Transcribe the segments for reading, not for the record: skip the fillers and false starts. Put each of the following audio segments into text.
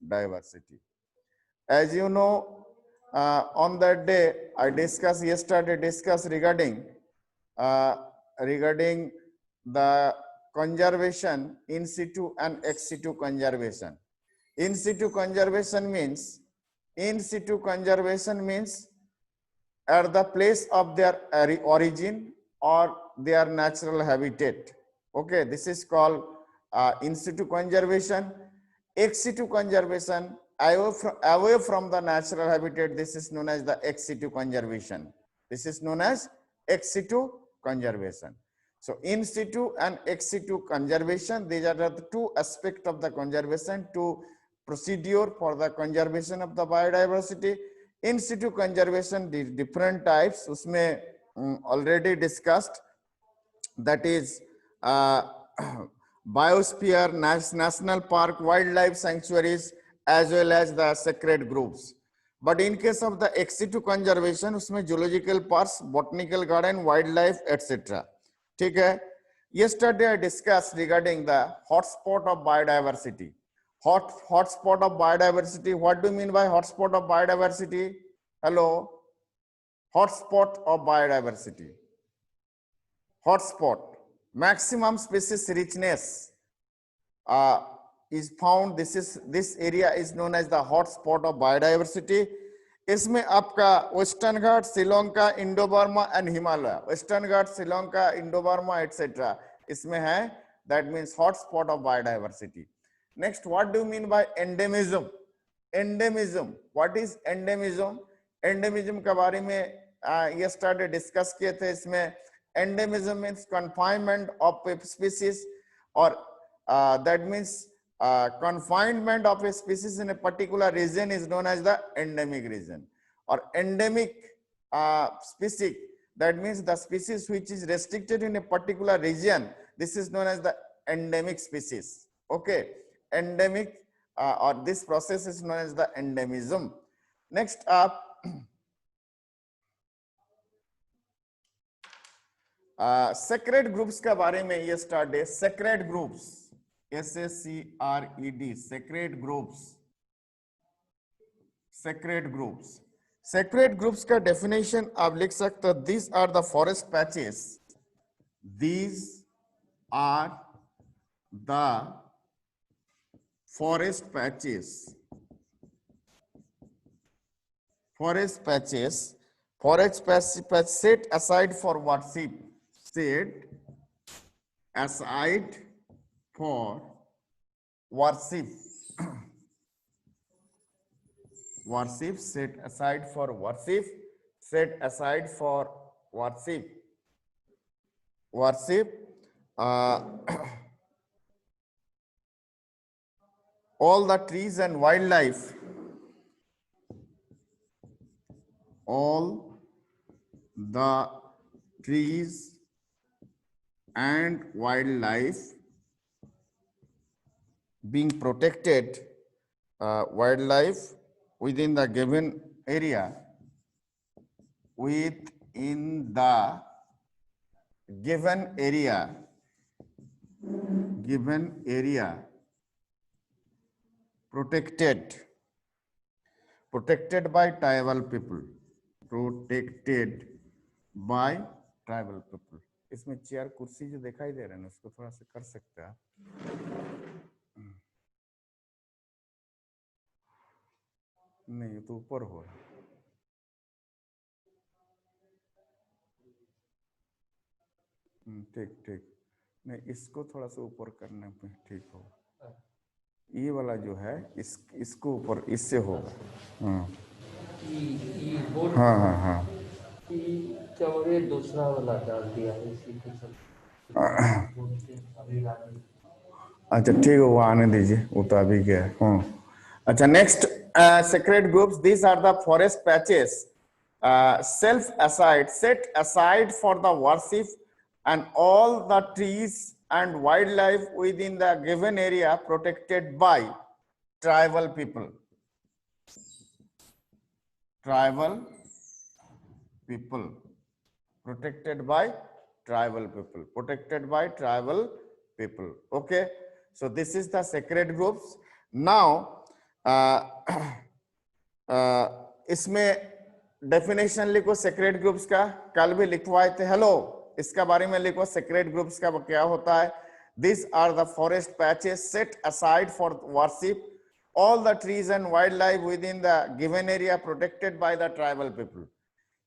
biodiversity. As you know, on that day I discussed regarding regarding the conservation in situ and ex situ conservation. In situ conservation means at the place of their origin or their natural habitat. Okay, this is called in situ conservation. Ex situ conservation, away from the natural habitat, this is known as the ex situ conservation. This is known as ex situ conservation. So in situ and ex situ conservation, these are the two aspects of the conservation, two procedure for the conservation of the biodiversity. In situ conservation, the different types, usme already discussed, that is biosphere, national park, wildlife sanctuaries, as well as the sacred groves. But in case of the ex situ conservation, usme zoological parks, botanical garden, wildlife, etc. ठीक है. Yesterday I discussed regarding the hotspot of biodiversity. Hotspot of biodiversity. What do you mean by hotspot of biodiversity? Hello. Hotspot of biodiversity. Hotspot. Maximum species richness is found. This area is known as the hotspot of biodiversity. इसमें आपका western Ghat, Sri Lanka, Indo Burma and Himalaya. Western Ghat, Sri Lanka, Indo Burma etcetera इसमें है. That means hotspot of biodiversity. Next, what do you mean by endemism? Endemism, what is endemism? Endemism के बारे में yesterday discuss किए थे. इसमें endemism means confinement of a species, और that means confinement of a species in a particular region is known as the endemic region, or endemic species, that means the species which is restricted in a particular region, this is known as the endemic species. Okay, endemic or this process is known as the endemism. Next up, sacred groups का बारे में ये start है. sacred groups, SACRED, sacred groups. Sacred groups. Sacred groups का definition आप लिख सकते हो. These are the forest patches. These are the forest patches. Forest patches. Forest patch set aside for worship. Set aside for worship. Worship, set aside for worship. Set aside for worship. Worship. All the trees and wildlife. All the trees and wildlife being protected, wildlife within the given area, within the given area, protected by tribal people, protected by tribal people. इसमें chair कुर्सी जो दिखाई दे रहे हैं उसको थोड़ा सा कर सकते हैं. नहीं तो ऊपर हो रहा. ठीक ठीक. नहीं, इसको थोड़ा सा ऊपर करने पे ठीक होगा. ये वाला जो है इसको ऊपर, इससे होगा. हाँ हाँ हाँ. क्या बोले, दूसरा वाला डाल दिया इसी के सब. अच्छा ठीक है, वो आने दीजिए, वो तो अभी क्या है. हाँ. अच्छा, next, sacred groups. These are the forest patches set aside for the worship, and all the trees and wildlife within the given area protected by tribal people. Tribal people. Protected by tribal people. Protected by tribal people. Okay. So this is the sacred groups. Now, इसमें definition लिखो secret groups का, कल भी लिखवाए थे। Hello, इसका बारे में लिखो सेक्रेट ग्रुप्स का क्या होता है। This are the forest patches set aside for worship all the trees and wildlife within the given area protected by the tribal people.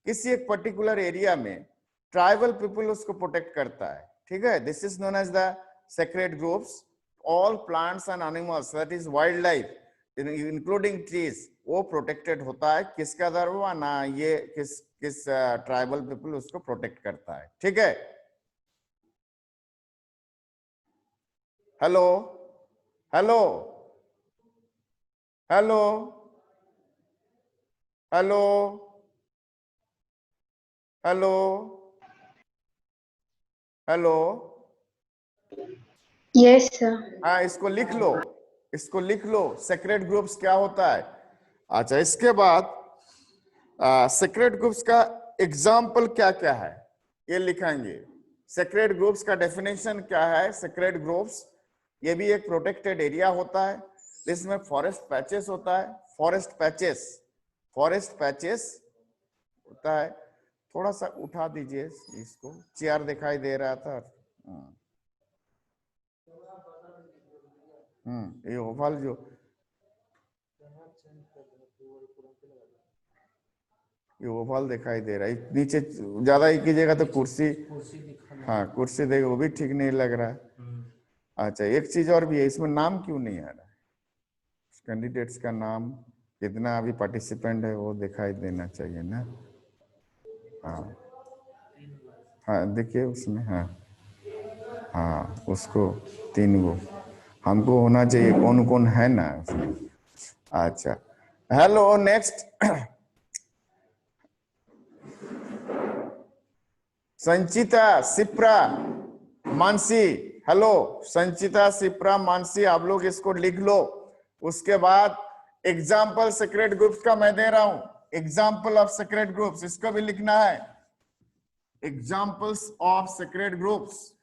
किसी एक पर्टिकुलर एरिया में ट्राइबल पीपल उसको protect करता है, ठीक है। This is known as the sacred groves. All plants and animals that is wildlife including trees वो protected होता है। किसका दरवा ना, ये किस ट्राइबल पीपल उसको प्रोटेक्ट करता है, ठीक है। Hello hello hello hello hello hello. Yes sir. हाँ, इसको लिख लो, इसको लिख लो, सेक्रेट ग्रुप्स क्या होता है। अच्छा, इसके बाद सेक्रेट ग्रुप्स का एग्जाम्पल क्या क्या है ये लिखेंगे। सेक्रेट ग्रुप्स का डेफिनेशन क्या है। सेक्रेट ग्रुप्स ये भी एक प्रोटेक्टेड एरिया होता है जिसमें फॉरेस्ट पैचेस होता है। फॉरेस्ट पैचेस होता है। थोड़ा सा उठा दीजिए इसको, चेयर दिखाई दे रहा था। ये ओवल जो ये ओवल दिखाई दे रहा है, नीचे ज्यादा ही कीजिएगा तो कुर्सी, हाँ कुर्सी देगा वो भी ठीक नहीं लग रहा है। अच्छा, एक चीज और भी है, इसमें नाम क्यों नहीं आ रहा है कैंडिडेट्स का नाम, कितना अभी पार्टिसिपेंट है वो दिखाई देना चाहिए ना। हाँ हाँ देखिए उसमें, हाँ हाँ उसको 3 गो हमको होना चाहिए, कौन कौन है ना उसमें। अच्छा, हेलो नेक्स्ट संचिता सिप्रा मानसी। हेलो संचिता सिप्रा मानसी, आप लोग इसको लिख लो। उसके बाद एग्जाम्पल सेक्रेट ग्रुप्स का मैं दे रहा हूं, एग्जाम्पल ऑफ सेक्रेट ग्रुप्स, इसको भी लिखना है। Examples of sacred groves,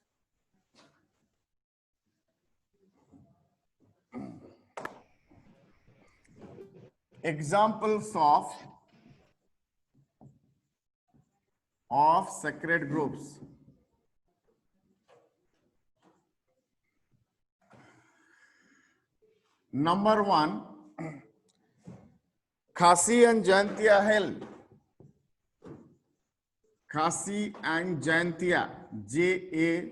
examples of sacred groups. Number 1, Khasi and Jaintia Hill. Khasi and Jaintia, J-A-T-I,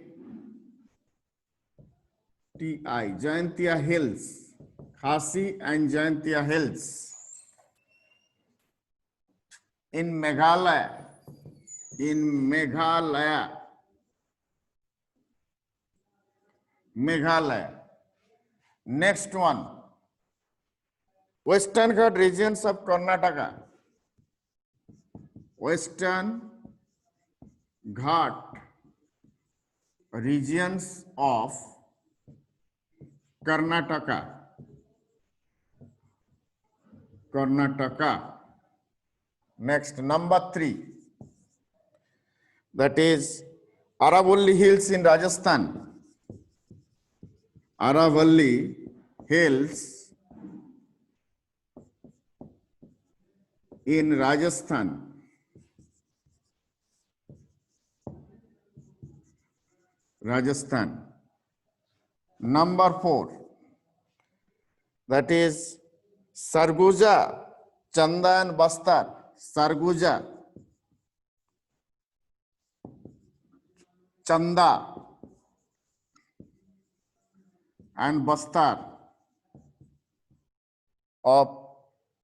Jaintia Hills. Khasi and Jaintia Hills in Meghalaya. Meghalaya. Next one, Western Ghat regions of Karnataka. Western Ghat regions of Karnataka. Next, number 3, that is Aravalli Hills in Rajasthan. Aravalli Hills in Rajasthan. Number 4, that is Sarguja, Chanda and Bastar. Sarguja, Chanda and Bastar of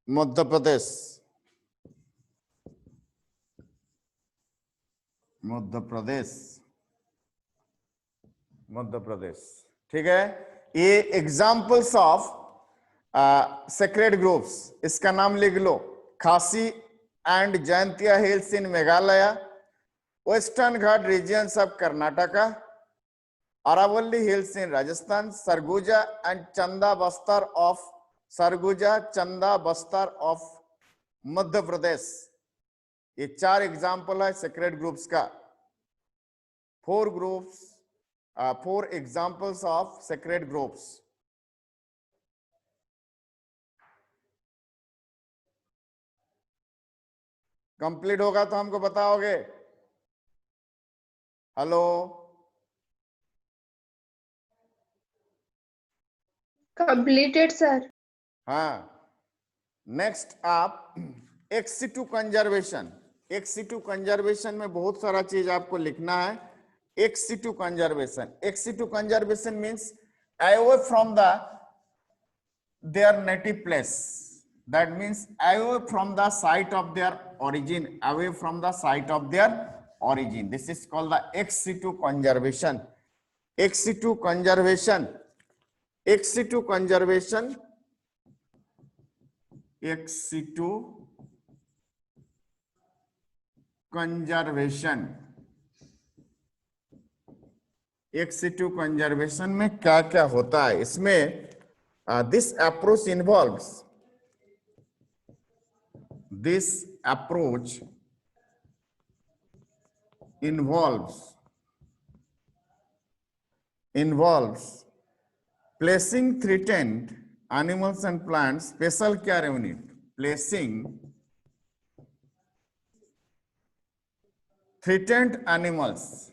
Madhya Pradesh. ठीक है। ये examples of sacred groups, इसका नाम लिख लो। Khasi and Jaintia hills in Meghalaya, western Ghat regions of Karnataka, Aravalli hills in Rajasthan, Sarguja and Chanda Bastar of Madhya Pradesh. ये 4 example है secret groups का। 4 examples of sacred groves. Complete होगा तो हमको बताओगे। Hello, Completed, sir. हाँ। नेक्स्ट आप एक्सिटू कंजर्वेशन। एक्सिटू कंजर्वेशन में बहुत सारा चीज आपको लिखना है। Ex situ conservation, ex situ conservation means away from the their native place, that means away from the site of their origin, away from the site of their origin. This is called the ex situ conservation. Ex situ conservation, ex situ conservation, ex situ conservation, ex situ conservation में क्या क्या होता है इसमें? This approach involves, this approach involves placing threatened animals and plants special care unit, placing threatened animals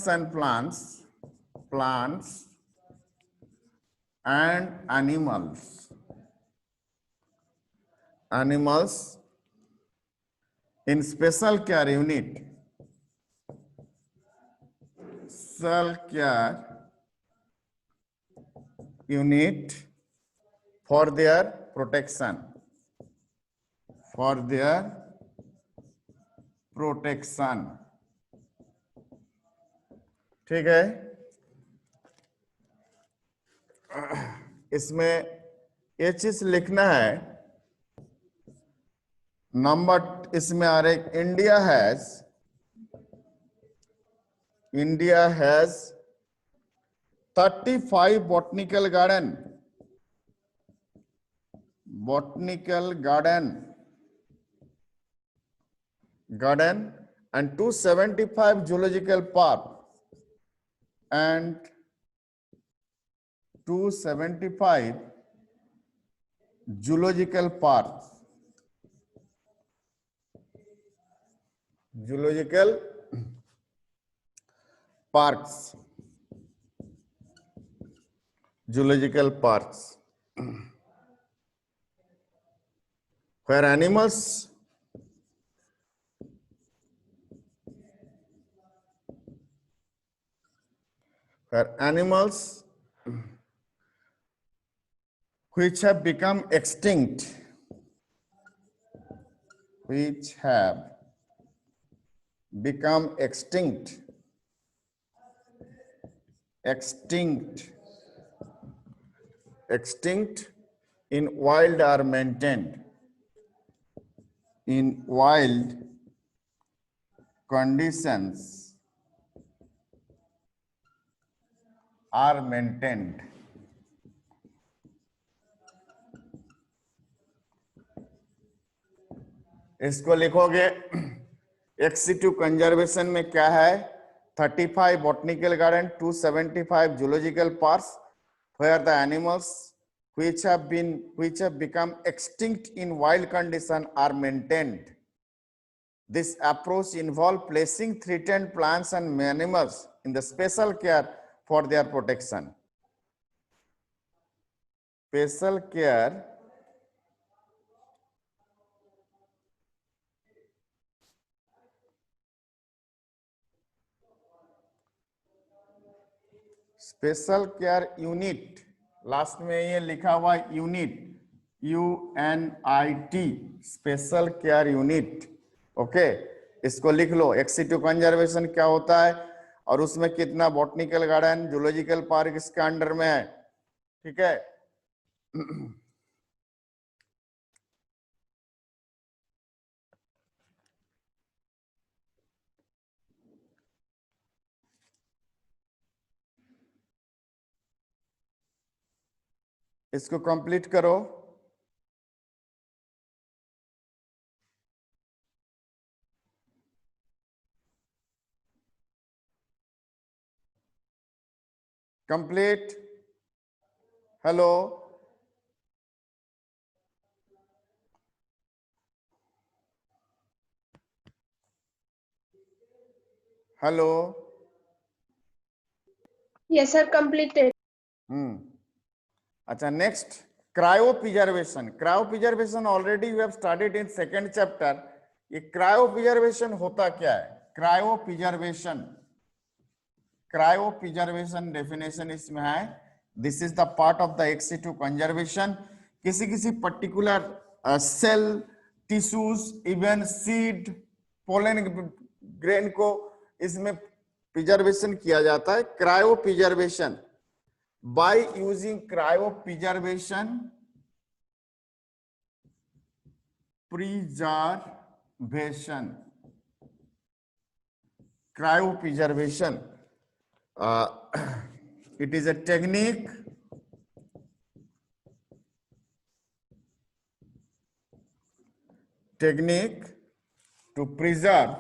and plants and animals in special care unit for their protection, ठीक है। इसमें ये चीज लिखना है। नंबर इसमें आ रहे, India has 35 botanical garden and 275 zoological park and 275 zoological parks, where animals which have become extinct, in wild are maintained, in wild conditions are maintained. इसको लिखोगे। एक्सिटिव कंजर्वेशन में क्या है? 35 botanical garden, 275 zoological parks, where the animals which have become extinct in wild condition are maintained. This approach involves placing threatened plants and animals in the special care for their protection. Special care unit, last में ये लिखा हुआ unit, UNIT, special care unit. Okay, इसको लिख लो। एक्सिटिव conservation क्या होता है और उसमें कितना बॉटनिकल गार्डन, जूलॉजिकल पार्क इसके अंडर में है। ठीक है। इसको कंप्लीट करो। Complete. Hello, hello. Yes, sir. Completed. अच्छा, next cryopreservation. Cryopreservation already you have started in second chapter. ये क्रायो प्रिजर्वेशन होता क्या है? Cryopreservation, cryopreservation definition इसमें है, this is the part of the ex situ conservation. किसी किसी particular cell, tissues, even seed, pollen grain को इसमें प्रिजर्वेशन किया जाता है, cryo preservation. by using cryopreservation, cryopreservation, uh, it is a technique to preserve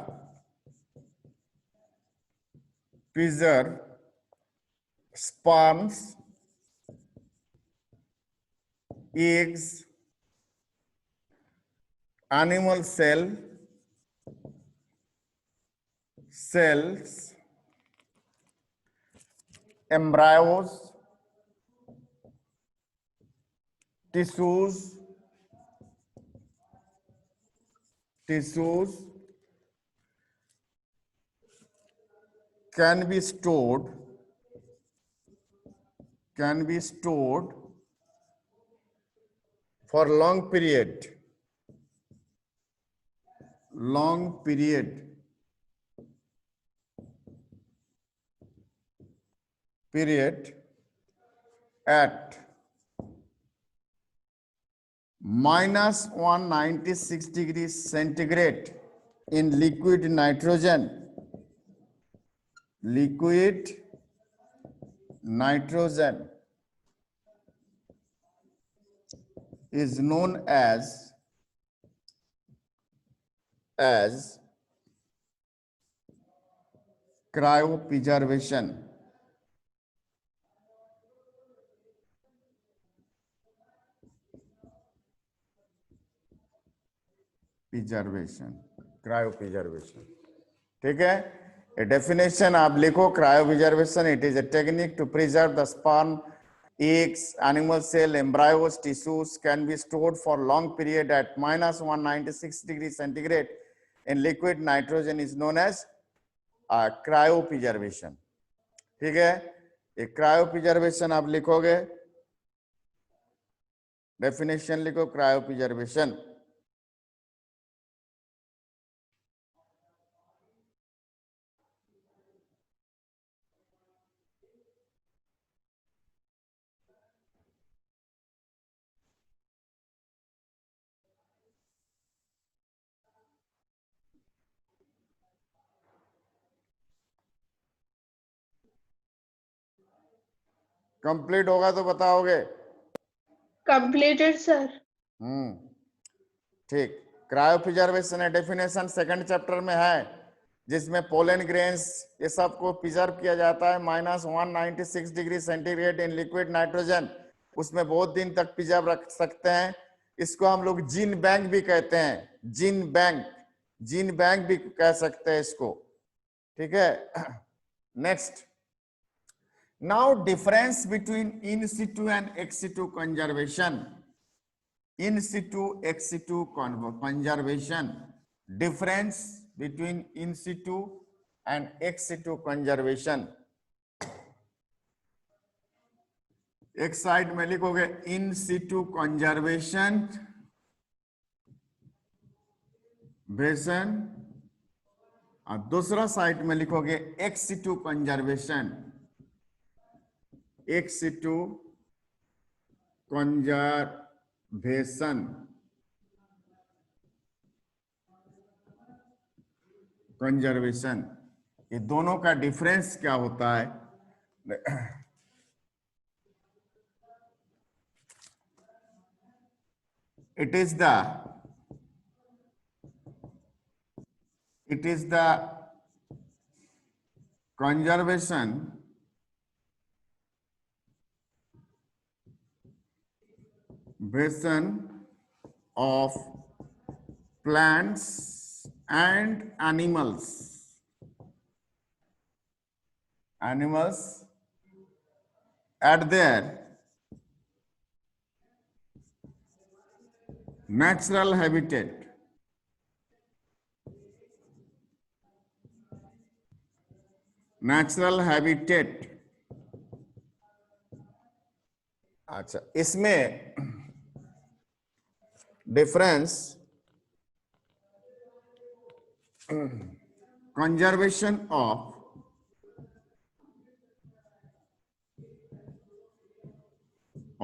sperms, eggs, animal cells, embryos, tissues can be stored for long period at -196 degrees centigrade in liquid nitrogen is known as cryopreservation. Cryopreservation, ठीक है। A definition आप लिखो, cryopreservation, it is a technique to preserve the sperm, eggs, animal cell, embryos, tissues can be stored for long period at -196 degrees centigrade in liquid nitrogen is known as cryopreservation, ठीक है। ये cryopreservation आप लिखोगे, definition लिखो cryopreservation. Complete होगा तो बताओगे? Completed, sir. ठीक। क्रायोप्रिजर्वेशन डेफिनेशन सेकंड चैप्टर में है, जिसमें पोलन ग्रेन्स ये सब को प्रिजर्व किया जाता है -196 degree centigrade in liquid nitrogen. उसमें बहुत दिन तक प्रिजर्व रख सकते हैं। इसको हम लोग जीन बैंक भी कहते हैं, जीन बैंक भी कह सकते हैं इसको, ठीक है। Next, now difference between in situ and ex situ conservation. In situ, ex situ conservation, difference between in situ and ex situ conservation. एक साइड में लिखोगे in situ conservation और दूसरा साइड में लिखोगे ex situ conservation, ex situ conservation, ये दोनों का डिफरेंस क्या होता है? it is the conservation conservation of plants and animals at their natural habitat. Natural habitat. अच्छा, इसमें difference conservation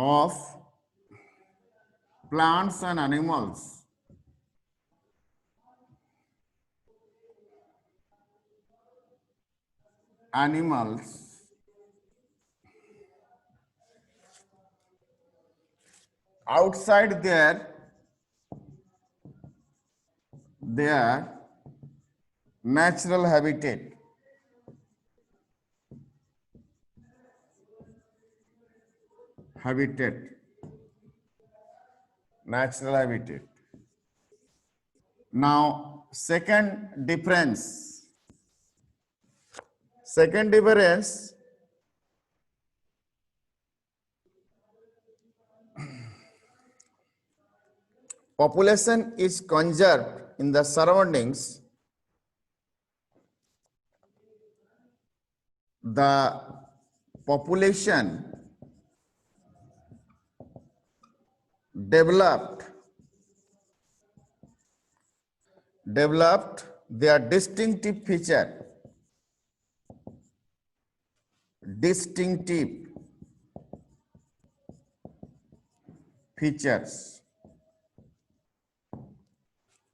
of plants and animals outside their natural habitat. Natural habitat. Now, second difference, population is conserved in the surroundings. The population developed their distinctive features.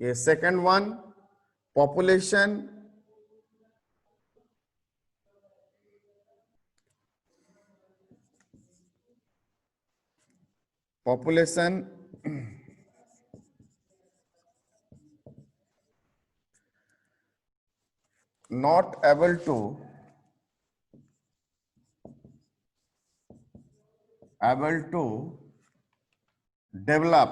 A second one, population not able to develop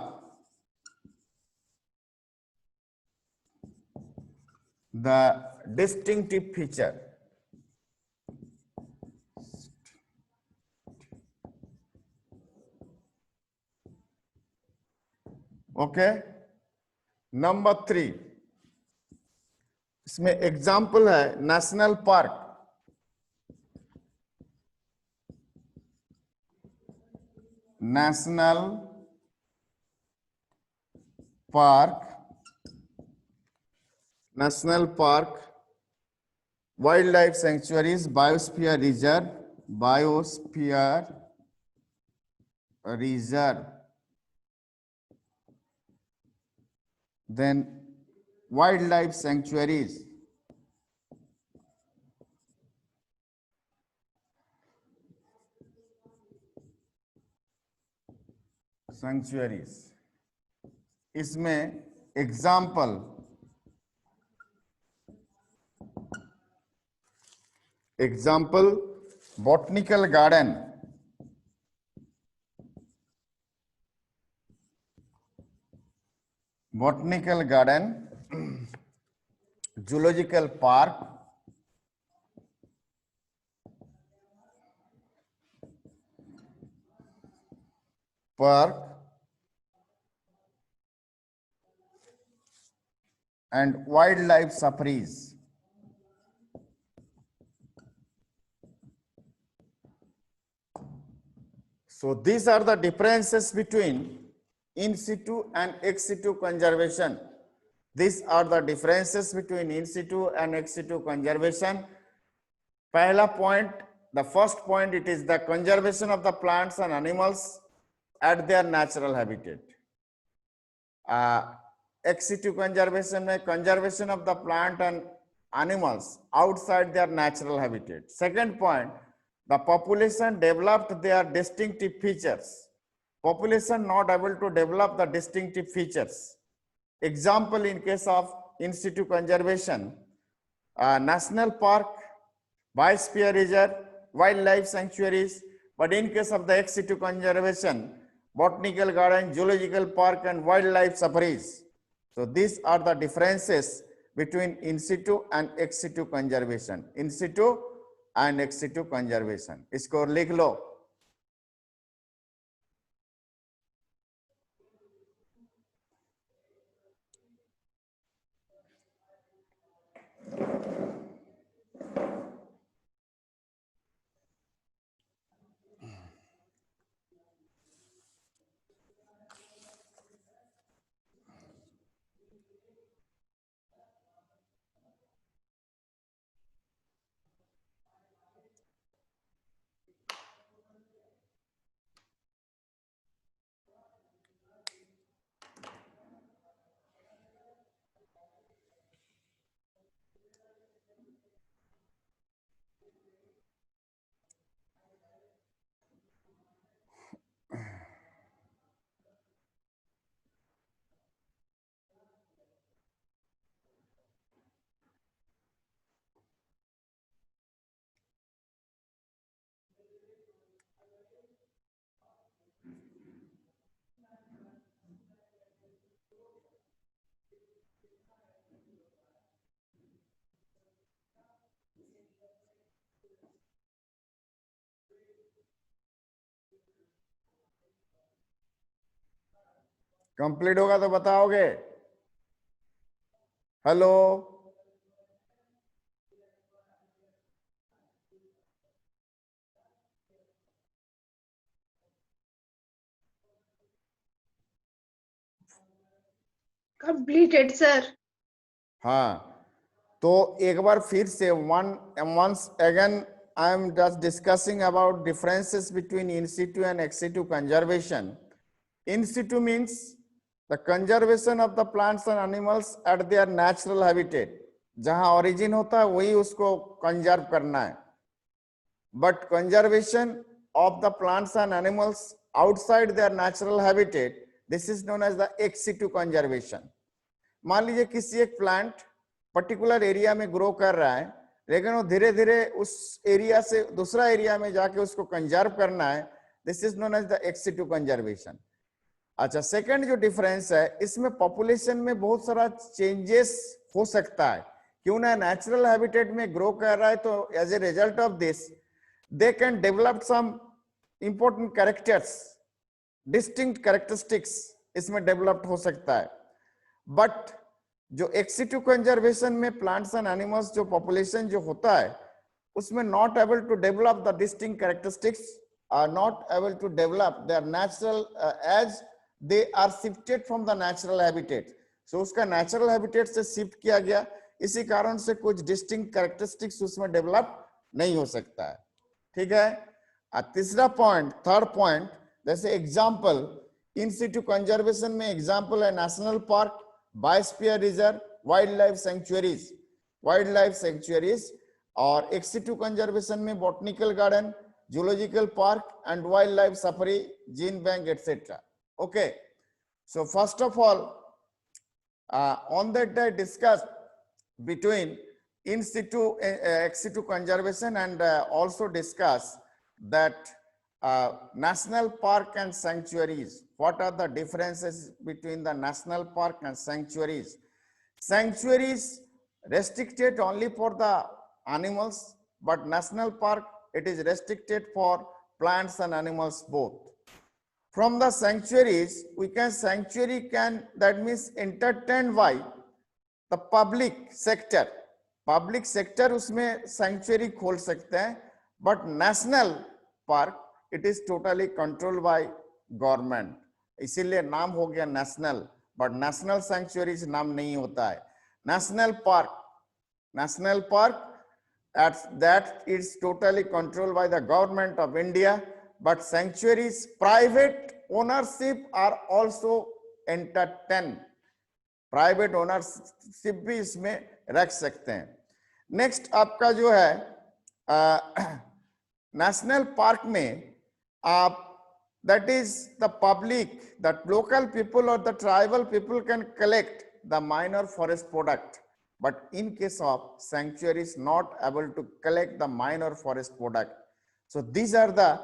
the distinctive feature. Okay. Number 3, इसमें example है national park. National park, wild life sanctuaries, biosphere reserve, then wildlife sanctuaries. इसमें example botanical garden, zoological park, and wildlife safaris. So these are the differences between in situ and ex situ conservation. These are the differences between in situ and ex situ conservation. Pehla point, the first point, it is the conservation of the plants and animals at their natural habitat. Ex situ conservation में conservation of the plant and animals outside their natural habitat. Second point, the population developed their distinctive features. Population not able to develop the distinctive features. Example in case of in situ conservation, national park, biosphere reserve, wildlife sanctuaries. But in case of the ex situ conservation, botanical garden, zoological park, and wildlife safaris. So these are the differences between in situ and ex situ conservation. In situ and ex situ conservation. इसको लिख लो. Complete होगा तो बताओगे. Hello. Completed, sir. हाँ, तो एक बार फिर से once again I am just discussing about differences between in situ and ex situ conservation. In situ means the conservation of the plants and animals at their natural habitat. जहां origin होता है वही उसको conserve करना है. But conservation of the plants and animals outside their natural habitat, this is known as the ex situ conservation. मान लीजिए किसी एक प्लांट पर्टिकुलर एरिया में ग्रो कर रहा है, लेकिन वो धीरे धीरे उस एरिया से दूसरा एरिया में जाके उसको कंजर्व करना है. This is known as the ex situ conservation. अच्छा, सेकंड जो डिफरेंस है, इसमें पॉपुलेशन में बहुत सारा चेंजेस हो सकता है. क्यों ना नेचुरल हैबिटेट में ग्रो कर रहा है तो as a result of this they can develop some important characters, distinct characteristics इसमें डेवलप हो सकता है. बट जो एक्स सिटू कंजर्वेशन में प्लांट्स एंड एनिमल्स जो पॉपुलेशन जो होता है उसमें not able to develop the distinct characteristics, are not able to develop their natural as they are shifted from the natural habitat. So उसका natural habitat से shift किया गया, इसी कारण से कुछ डिस्टिंक्ट कैरेक्टरिस्टिक्स उसमें डेवलप नहीं हो सकता है. ठीक है. तीसरा पॉइंट, थर्ड पॉइंट, जैसे एग्जाम्पल इन सिटू कंजर्वेशन में एग्जाम्पल है national park, biosphere reserve, wild life sanctuaries. और एक्स सिटू कंजर्वेशन में botanical garden, zoological park and wild life safari, gene bank etcetera. Okay, so first of all on that I discussed between in situ ex situ conservation and also discuss that national park and sanctuaries. What are the differences between the national park and sanctuaries? Sanctuaries restricted only for the animals, but national park it is restricted for plants and animals both. From the sanctuaries, sanctuary can, that means entertained by the public sector. Public sector उसमें sanctuary खोल सकते हैं, but national park it is totally controlled by government. इसीलिए नाम हो गया national, but national sanctuaries नाम नहीं होता है. National park that is totally controlled by the government of India. But sanctuaries private ownership are also entertained. Private ownership भी इसमें रख सकते हैं. नेक्स्ट आपका जो है नेशनल पार्क में आप that is the public, the local people और the tribal people can collect the minor forest product, but in case of sanctuary is not able to collect the minor forest product. So these are the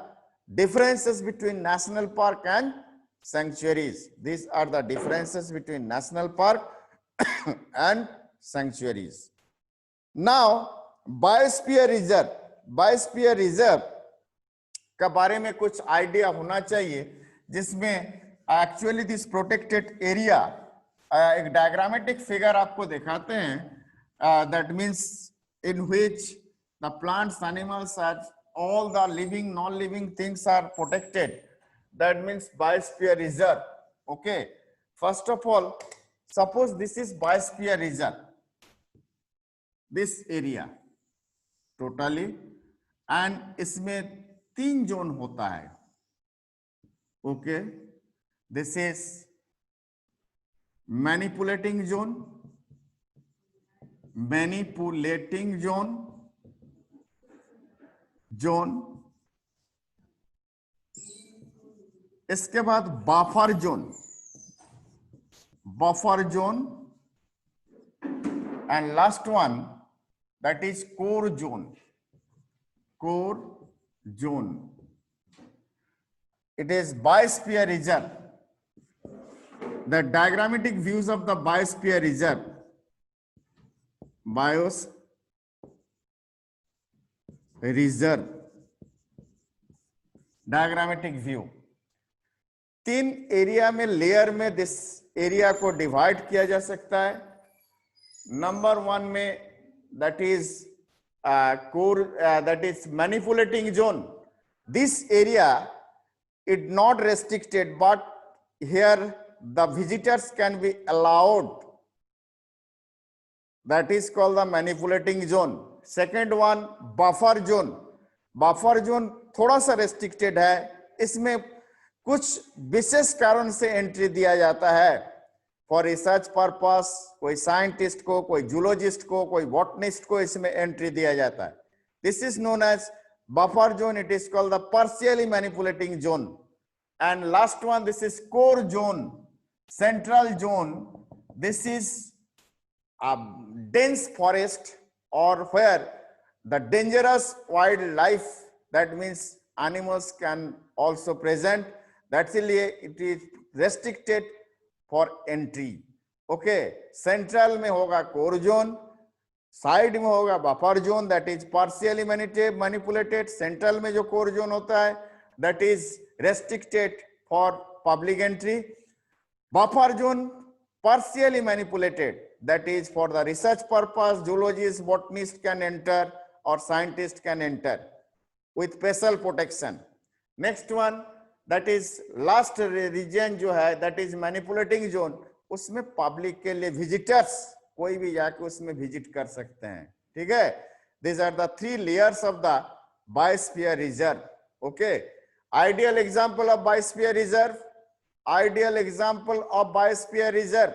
differences between national park and sanctuaries. These are the differences between national park and sanctuaries. Now, biosphere reserve का बारे में कुछ idea होना चाहिए, जिसमें actually this protected area, एक diagrammatic figure आपको दिखाते हैं, that means in which the plants, animals, all the living, non-living things are protected. That means biosphere reserve. Okay. First of all, suppose this is biosphere reserve, this area totally, and इसमें 3 zone होता है. Okay. This is manipulating zone, इसके बाद buffer zone, and last one, that is core zone. It is biosphere reserve. The diagrammatic views of the biosphere reserve. Reserve diagrammatic view. 3 area में, layer में this area को divide किया जा सकता है. Number 1 में that is that is manipulating zone. This area is not restricted, but here the visitors can be allowed. That is called the manipulating zone. Second one, buffer zone. Buffer zone थोड़ा सा restricted है, इसमें कुछ विशेष कारण से entry दिया जाता है. फॉर रिसर्च पर्पस, कोई साइंटिस्ट को, कोई जूलॉजिस्ट को, कोई बॉटनिस्ट को इसमें एंट्री दिया जाता है. This is known as buffer zone. It is called the partially manipulating zone. And last one, this is core zone, central zone. This is a dense forest or where the dangerous wildlife, that means animals, can also present. That's why it is restricted for entry. Okay, central में होगा core zone, side में होगा buffer zone, that is partially manipulated. Central में जो core zone होता है, that is restricted for public entry. Buffer zone partially manipulated, that is for the research purpose, zoologists, botanists can enter or scientists can enter with special protection. Next one, that is last region जो है, that is manipulating zone. उसमें public के लिए visitors कोई भी जाके उसमें visit कर सकते हैं. ठीक है? These are the 3 layers of the biosphere reserve. Okay. Ideal example of biosphere reserve. Ideal example of biosphere reserve.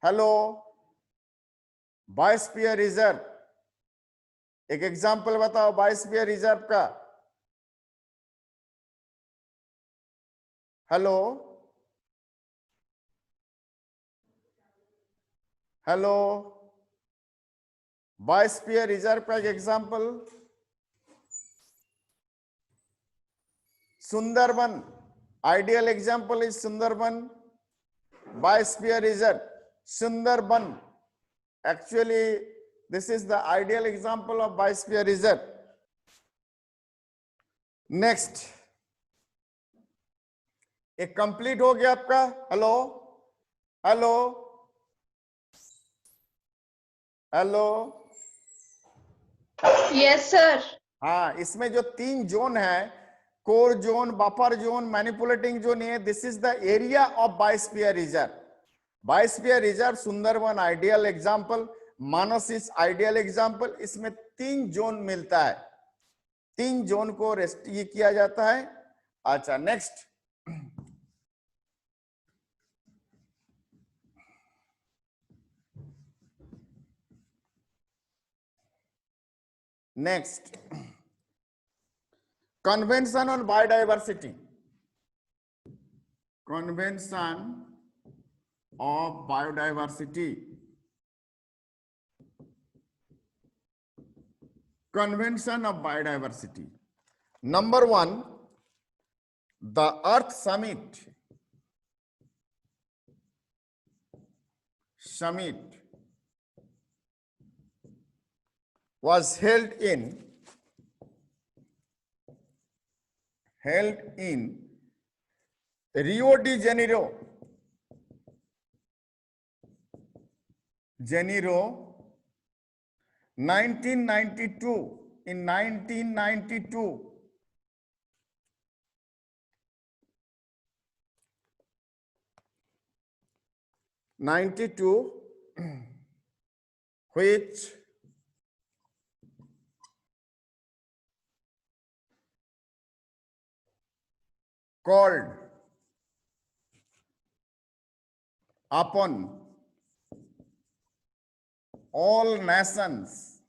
Hello, biosphere reserve. एक एग्जाम्पल बताओ बायोस्फीयर रिजर्व का. हेलो, बायोस्फीयर रिजर्व का एक example. Sundarban. Ideal example is Sundarban. Biosphere reserve, Sundarban. Actually, this is the ideal example of biosphere reserve. Next, एक complete हो गया आपका. Hello. Yes, sir. हाँ, इसमें जो 3 जोन है, core zone, buffer zone, manipulating zone, है this is the area of biosphere reserve. Biosphere reserve, Sundarban ideal example, Manas is ideal example. इसमें 3 जोन मिलता है, 3 जोन को ये किया जाता है. अच्छा, next. Convention on biodiversity. Convention of biodiversity. Convention of biodiversity. Number 1, The Earth Summit was held in Rio de Janeiro, 1992, in 1992. Which called upon all nations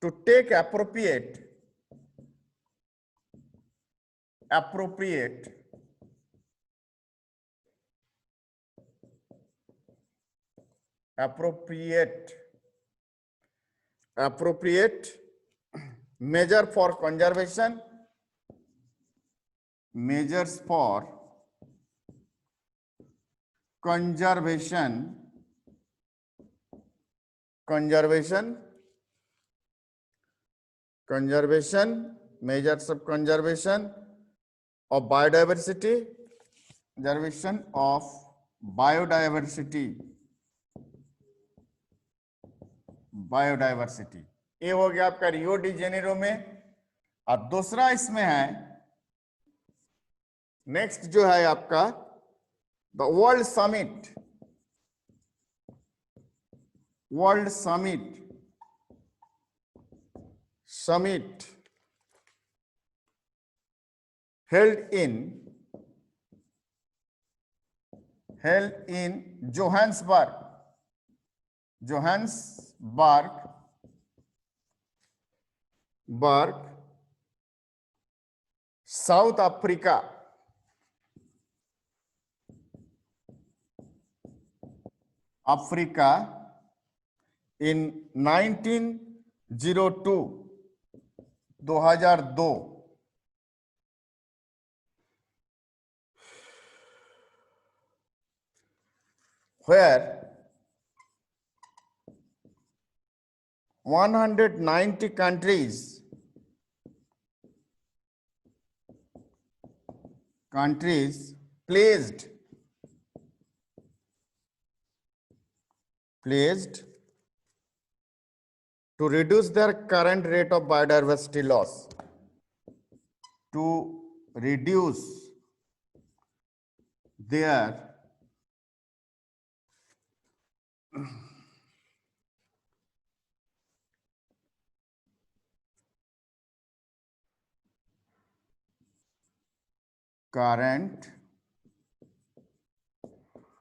to take appropriate measures for conservation measures of conservation of biodiversity, ये हो गया आपका Rio de Janeiro में। और दूसरा इसमें है, next जो है आपका the world summit held in Johannesburg, South Africa, in 1902, 2002, where 190 countries pledged to reduce their current rate of biodiversity loss, to reduce their current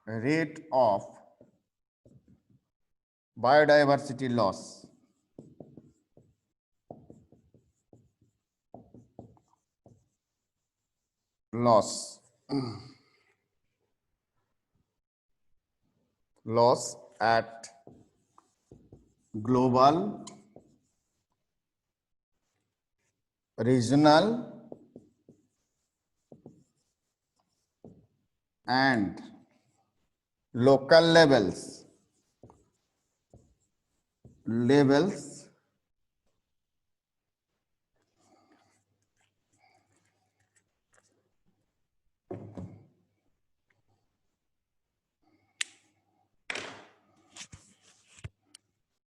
rate of biodiversity loss. Loss at global, regional, and local levels